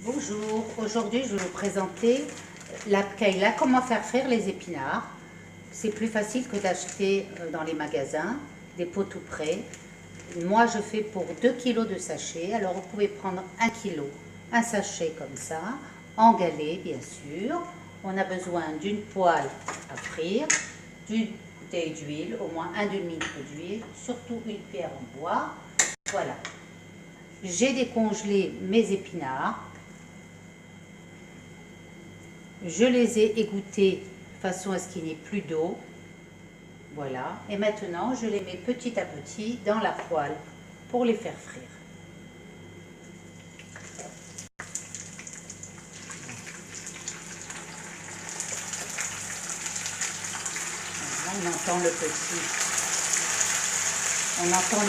Bonjour, aujourd'hui je vais vous présenter la Kayla, comment faire frire les épinards. C'est plus facile que d'acheter dans les magasins des pots tout prêts. Moi je fais pour 2 kg de sachets, alors vous pouvez prendre 1 kg, un sachet comme ça, en galets bien sûr. On a besoin d'une poêle à frire, d'une bouteille d'huile, au moins un demi-litre d'huile, surtout une pierre en bois. Voilà, j'ai décongelé mes épinards. Je les ai égouttés de façon à ce qu'il n'y ait plus d'eau. Voilà. Et maintenant, je les mets petit à petit dans la poêle pour les faire frire. Voilà, on entend le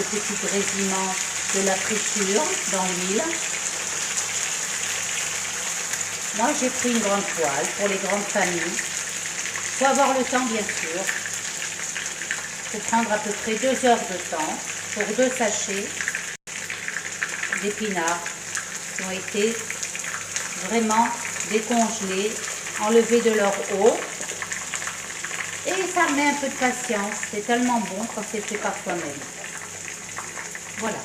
petit grésillement de la friture dans l'huile. Moi, j'ai pris une grande poêle pour les grandes familles. Il faut avoir le temps, bien sûr. Il faut prendre à peu près 2 heures de temps pour 2 sachets d'épinards qui ont été vraiment décongelés, enlevés de leur eau. Et ça met un peu de patience. C'est tellement bon quand c'est fait par soi-même. Voilà.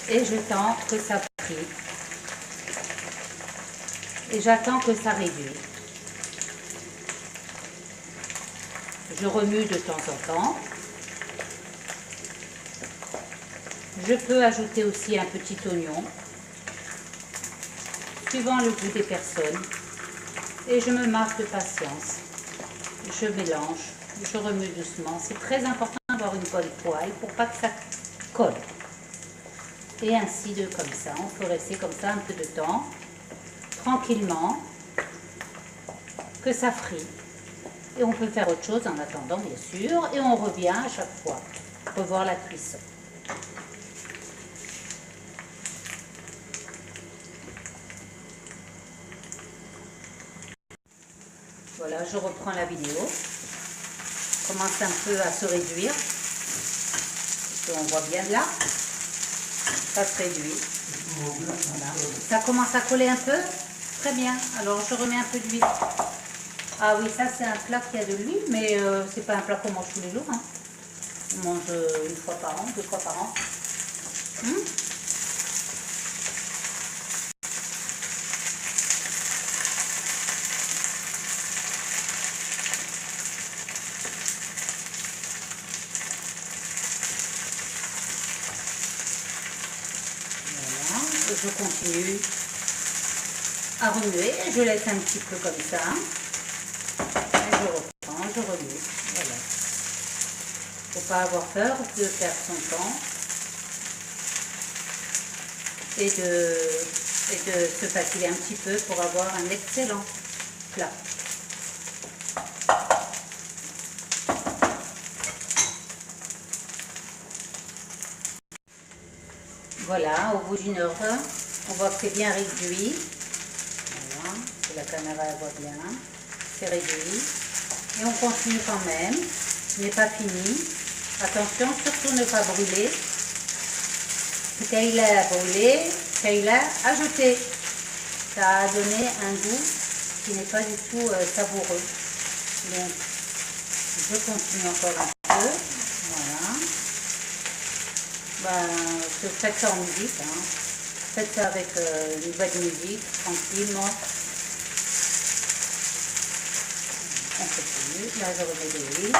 Et je tends que ça frit. Et j'attends que ça réduise. Je remue de temps en temps. Je peux ajouter aussi un petit oignon, suivant le goût des personnes. Et je me marque de patience. Je mélange, je remue doucement. C'est très important d'avoir une bonne poêle pour pas que ça colle. Et ainsi comme ça, on peut rester comme ça un peu de temps, tranquillement, que ça frit. Et on peut faire autre chose en attendant, bien sûr, et on revient à chaque fois, revoir la cuisson. Voilà, je reprends la vidéo. Commence un peu à se réduire. On voit bien là, ça se réduit. Voilà. Ça commence à coller un peu. Très bien. Alors je remets un peu d'huile. Ah oui, ça c'est un plat qui a de l'huile, mais c'est pas un plat qu'on mange tous les jours. Hein. On mange une fois par an, 2 fois par an. Et je continue à remuer, je laisse un petit peu comme ça, et je reprends, je remue, voilà. Il ne faut pas avoir peur de perdre son temps et de se fatiguer un petit peu pour avoir un excellent plat. Voilà, au bout d'une heure, on voit que c'est bien réduit. Voilà, que la caméra voit bien. C'est réduit. Et on continue quand même. Ce n'est pas fini. Attention, surtout ne pas brûler. Kayla a brûlé, Kayla a ajouté. Ça a donné un goût qui n'est pas du tout savoureux. Donc, je continue encore un peu. Voilà. Faites ça en musique, hein. Faites ça avec une bonne musique, tranquillement. On continue. Là, je remets de l'huile.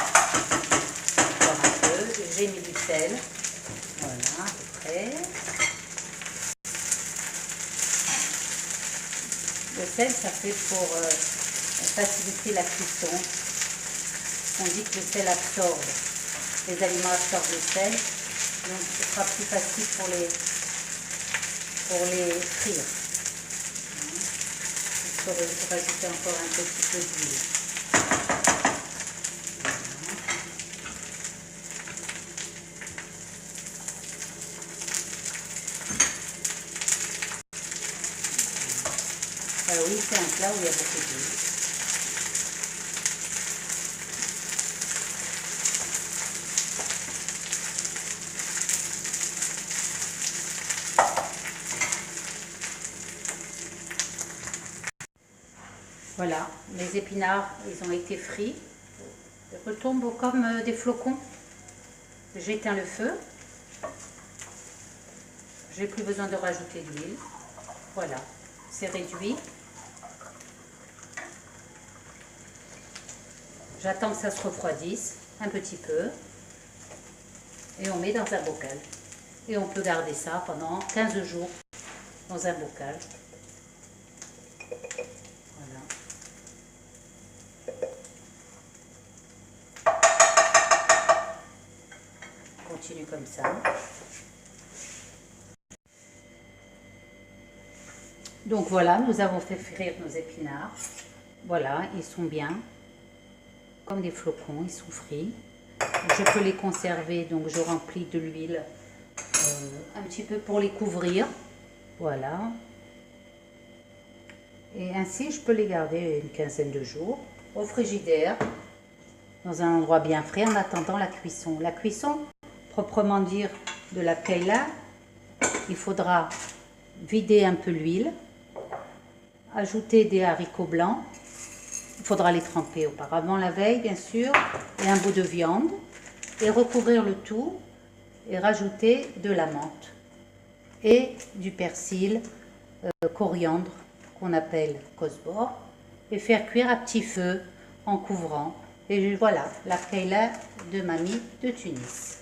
Encore un peu. J'ai mis du sel. Voilà, à peu près. Le sel, ça fait pour faciliter la cuisson. On dit que le sel absorbe. Les aliments absorbent le sel. Donc ce sera plus facile pour les frire. Il faut rajouter encore un petit peu d'huile. Alors oui, c'est un plat où il y a beaucoup d'huile. Voilà, les épinards, ils ont été frits. Ils retombent comme des flocons. J'éteins le feu. J'ai plus besoin de rajouter d'huile. Voilà, c'est réduit. J'attends que ça se refroidisse un petit peu. Et on met dans un bocal. Et on peut garder ça pendant 15 jours dans un bocal. Voilà. On continue comme ça. Donc voilà, nous avons fait frire nos épinards. Voilà, ils sont bien, comme des flocons, ils sont frits. Je peux les conserver, donc je remplis de l'huile un petit peu pour les couvrir. Voilà. Et ainsi, je peux les garder une quinzaine de jours au frigidaire, dans un endroit bien frais, en attendant la cuisson. La cuisson, proprement dire, de la paella, il faudra vider un peu l'huile, ajouter des haricots blancs. Il faudra les tremper auparavant la veille, bien sûr, et un bout de viande, et recouvrir le tout, et rajouter de la menthe et du persil, coriandre, qu'on appelle kosbor, et faire cuire à petit feu en couvrant. Et voilà, la paella de mamie de Tunis.